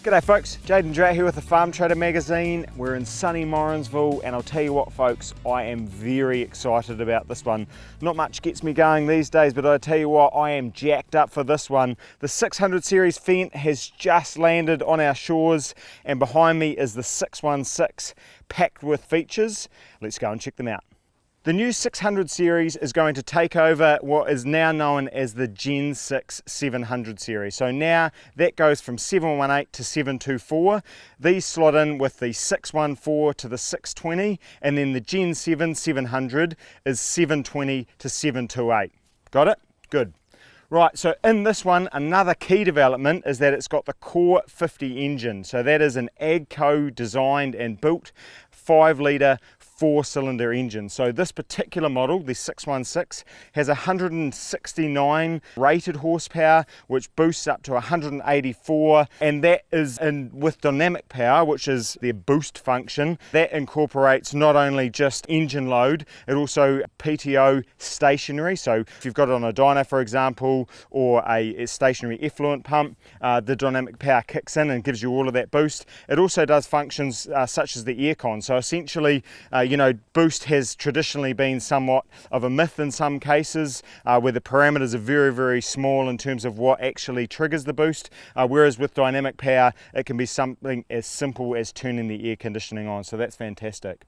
G'day folks, Jaden Drat here with the Farm Trader magazine. We're in sunny Morrinsville, and I'll tell you what folks, I am very excited about this one. Not much gets me going these days, but I tell you what, I am jacked up for this one. The 600 series Fendt has just landed on our shores, and behind me is the 616 packed with features. Let's go and check them out. The new 600 series is going to take over what is now known as the Gen 6 700 series. So now that goes from 718 to 724. These slot in with the 614 to the 620, and then the Gen 7 700 is 720 to 728. Got it? Good. Right, so in this one, another key development is that it's got the Core 50 engine. So that is an AGCO designed and built 5-litre 4-cylinder engine. So this particular model, the 616, has 169 rated horsepower, which boosts up to 184, and that is in with dynamic power, which is their boost function. That incorporates not only just engine load, it also PTO stationary. So if you've got it on a dyno, for example, or a stationary effluent pump, the dynamic power kicks in and gives you all of that boost. It also does functions such as the aircon. So essentially, you know, boost has traditionally been somewhat of a myth in some cases, where the parameters are very, very small in terms of what actually triggers the boost, whereas with dynamic power, it can be something as simple as turning the air conditioning on. So that's fantastic.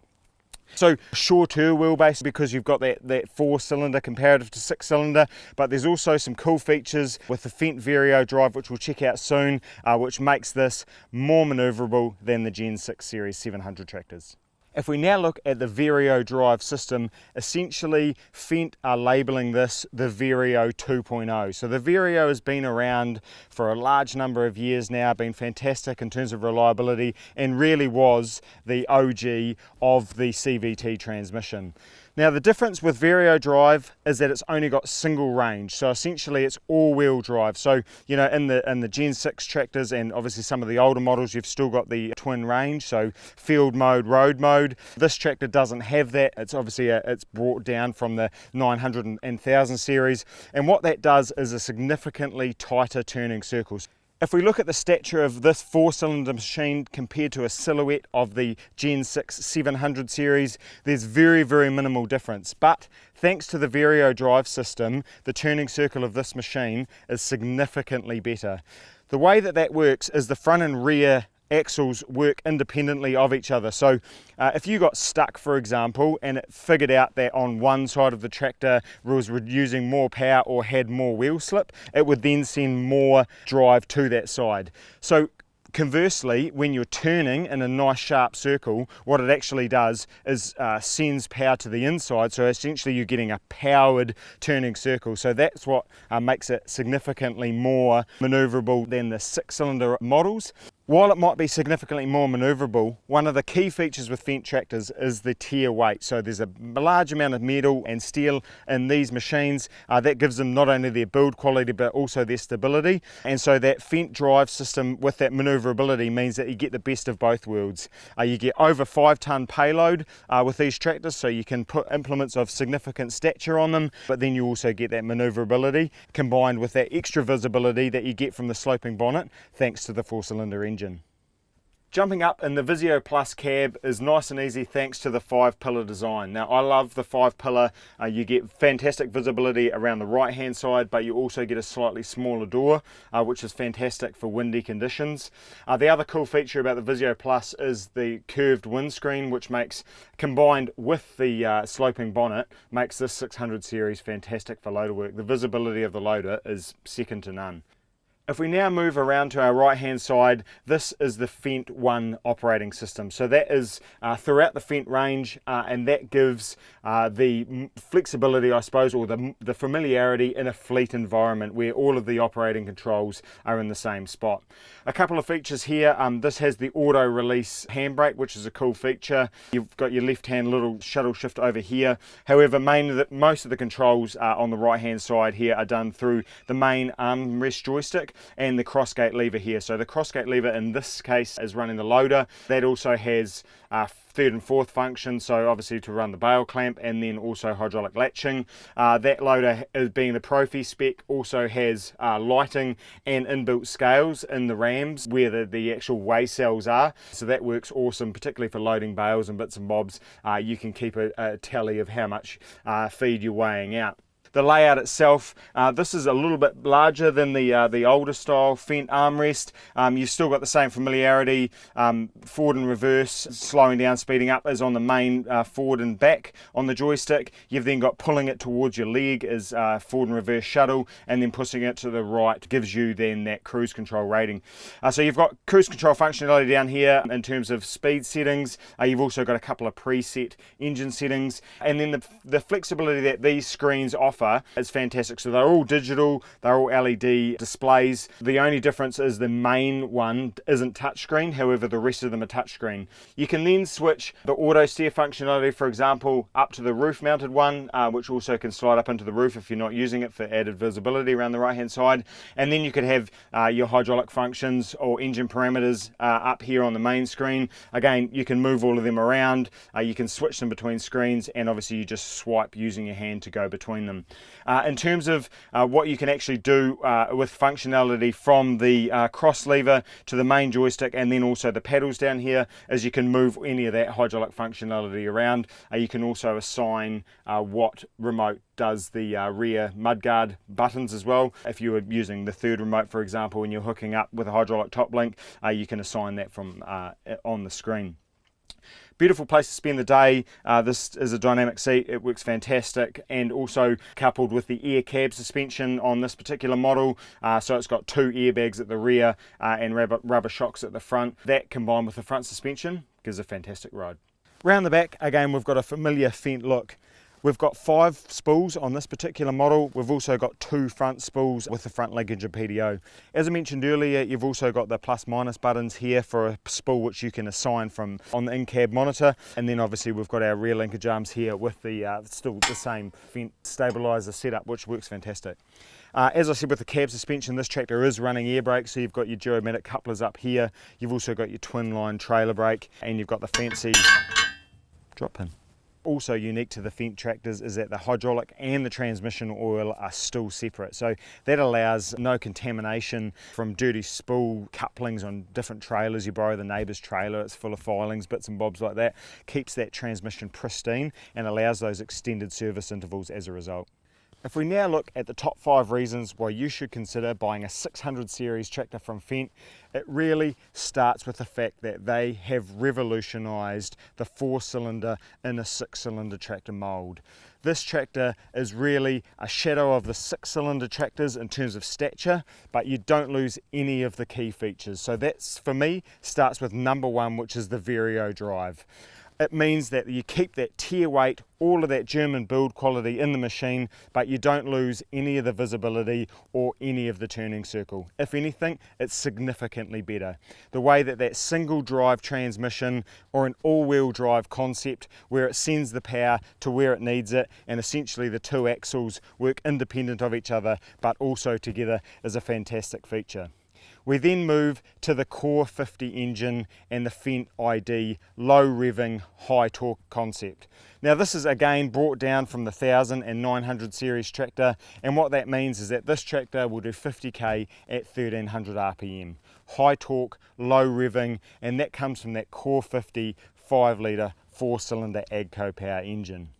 So shorter wheelbase because you've got that 4-cylinder comparative to 6-cylinder, but there's also some cool features with the Fendt Vario drive, which we'll check out soon, which makes this more manoeuvrable than the Gen 6 Series 700 tractors. If we now look at the Vario drive system, essentially Fendt are labelling this the Vario 2.0. So the Vario has been around for a large number of years now, been fantastic in terms of reliability, and really was the OG of the CVT transmission. Now the difference with Vario drive is that it's only got single range, so essentially it's all-wheel drive. So you know, in the Gen 6 tractors and obviously some of the older models, you've still got the twin range, so field mode, road mode. This tractor doesn't have that. It's obviously it's brought down from the 900 and 1000 series, and what that does is a significantly tighter turning circles. If we look at the stature of this 4-cylinder machine compared to a silhouette of the Gen 6 700 series, there's very, very minimal difference. But thanks to the Vario drive system, the turning circle of this machine is significantly better. The way that works is the front and rear axles work independently of each other. So if you got stuck, for example, and it figured out that on one side of the tractor was using more power or had more wheel slip, it would then send more drive to that side. So conversely, when you're turning in a nice sharp circle, what it actually does is sends power to the inside, so essentially you're getting a powered turning circle. So that's what makes it significantly more manoeuvrable than the 6-cylinder models. While it might be significantly more manoeuvrable, one of the key features with Fendt tractors is the tier weight. So there's a large amount of metal and steel in these machines that gives them not only their build quality but also their stability. And so that Fendt drive system with that manoeuvrability means that you get the best of both worlds. You get over 5-ton payload with these tractors, so you can put implements of significant stature on them, but then you also get that manoeuvrability combined with that extra visibility that you get from the sloping bonnet thanks to the 4-cylinder engine. Jumping up in the Visio Plus cab is nice and easy thanks to the 5-pillar design. Now I love the 5-pillar, you get fantastic visibility around the right hand side, but you also get a slightly smaller door, which is fantastic for windy conditions. The other cool feature about the Visio Plus is the curved windscreen, which makes, combined with the sloping bonnet, makes this 600 series fantastic for loader work. The visibility of the loader is second to none. If we now move around to our right hand side, this is the Fendt 1 operating system. So that is throughout the Fendt range, and that gives the flexibility, I suppose, or the familiarity in a fleet environment where all of the operating controls are in the same spot. A couple of features here. This has the auto release handbrake, which is a cool feature. You've got your left hand little shuttle shift over here. However, most of the controls on the right hand side here are done through the main armrest joystick. and the crossgate lever here. So the crossgate lever in this case is running the loader. That also has third and fourth function, so obviously to run the bale clamp, and then also hydraulic latching. That loader, as being the Profi spec, also has lighting and inbuilt scales in the rams where the actual weigh cells are, so that works awesome, particularly for loading bales and bits and bobs. You can keep a tally of how much feed you're weighing out. The layout itself, this is a little bit larger than the older style Fendt armrest. You've still got the same familiarity, forward and reverse, slowing down, speeding up is on the main forward and back on the joystick. You've then got pulling it towards your leg is forward and reverse shuttle, and then pushing it to the right gives you then that cruise control rating. So you've got cruise control functionality down here in terms of speed settings. You've also got a couple of preset engine settings, and then the flexibility that these screens offer is fantastic. So they're all digital, they're all LED displays. The only difference is the main one isn't touchscreen, however the rest of them are touchscreen. You can then switch the auto steer functionality, for example, up to the roof mounted one, which also can slide up into the roof if you're not using it for added visibility around the right hand side. And then you could have your hydraulic functions or engine parameters up here on the main screen. Again, you can move all of them around, you can switch them between screens, and obviously you just swipe using your hand to go between them. In terms of what you can actually do with functionality from the cross lever to the main joystick, and then also the paddles down here, is you can move any of that hydraulic functionality around. You can also assign what remote does the rear mudguard buttons as well. If you were using the third remote, for example, and you're hooking up with a hydraulic top link, you can assign that from on the screen. Beautiful place to spend the day. This is a dynamic seat, it works fantastic, and also coupled with the air cab suspension on this particular model, so it's got 2 airbags at the rear and rubber shocks at the front. That combined with the front suspension gives a fantastic ride. Round the back, again, we've got a familiar Fendt look. We've got 5 spools on this particular model. We've also got 2 front spools with the front linkage of PDO. As I mentioned earlier, you've also got the plus minus buttons here for a spool which you can assign from on the in-cab monitor. And then obviously we've got our rear linkage arms here with the still the same Fendt stabilizer setup, which works fantastic. As I said, with the cab suspension, this tractor is running air brakes, so you've got your Duromatic couplers up here. You've also got your twin line trailer brake, and you've got the fancy drop pin. Also unique to the Fendt tractors is that the hydraulic and the transmission oil are still separate, so that allows no contamination from dirty spool couplings on different trailers. You borrow the neighbour's trailer, it's full of filings, bits and bobs like that, keeps that transmission pristine and allows those extended service intervals as a result. If we now look at the top 5 reasons why you should consider buying a 600 series tractor from Fendt, it really starts with the fact that they have revolutionised the 4-cylinder in a 6-cylinder tractor mould. This tractor is really a shadow of the 6-cylinder tractors in terms of stature, but you don't lose any of the key features. So that's, for me, starts with number 1, which is the Vario drive. It means that you keep that tier weight, all of that German build quality in the machine, but you don't lose any of the visibility or any of the turning circle. If anything, it's significantly better. The way that that single drive transmission or an all-wheel drive concept where it sends the power to where it needs it, and essentially the 2 axles work independent of each other but also together, is a fantastic feature. We then move to the Core 50 engine and the Fendt ID low revving high torque concept. Now this is again brought down from the 1000 and 900 series tractor, and what that means is that this tractor will do 50k at 1300 RPM. High torque, low revving, and that comes from that Core 50 5 litre 4-cylinder AGCO power engine.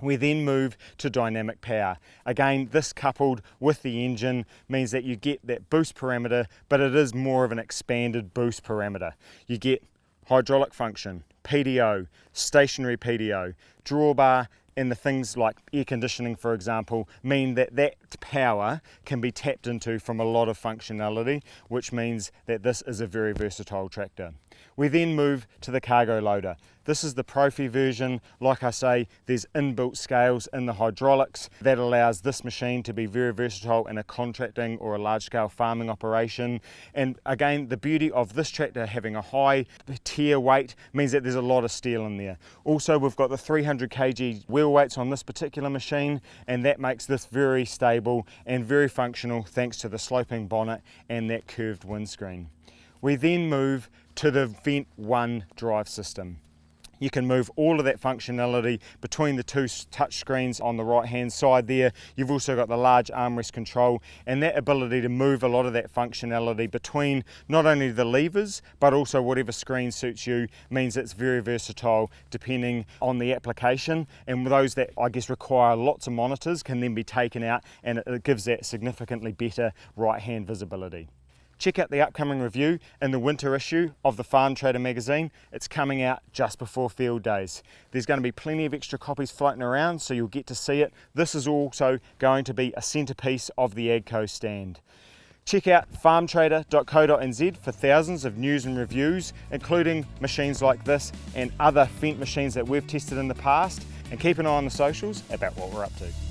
We then move to dynamic power. Again, this coupled with the engine means that you get that boost parameter, but it is more of an expanded boost parameter. You get hydraulic function, PDO, stationary PDO, drawbar, and the things like air conditioning, for example, mean that that power can be tapped into from a lot of functionality, which means that this is a very versatile tractor. We then move to the cargo loader. This is the Profi version. Like I say, there's inbuilt scales in the hydraulics that allows this machine to be very versatile in a contracting or a large-scale farming operation. And again, the beauty of this tractor having a high tier weight means that there's a lot of steel in there. Also, we've got the 300 kg wheel wheel weights on this particular machine, and that makes this very stable and very functional thanks to the sloping bonnet and that curved windscreen. We then move to the Fendt 1 drive system. You can move all of that functionality between the two touch screens on the right hand side there. You've also got the large armrest control, and that ability to move a lot of that functionality between not only the levers but also whatever screen suits you means it's very versatile depending on the application, and those that I guess require lots of monitors can then be taken out, and it gives that significantly better right hand visibility. Check out the upcoming review in the winter issue of the Farm Trader magazine. It's coming out just before field days. There's going to be plenty of extra copies floating around, so you'll get to see it. This is also going to be a centerpiece of the AGCO stand. Check out farmtrader.co.nz for thousands of news and reviews, including machines like this and other Fendt machines that we've tested in the past. And keep an eye on the socials about what we're up to.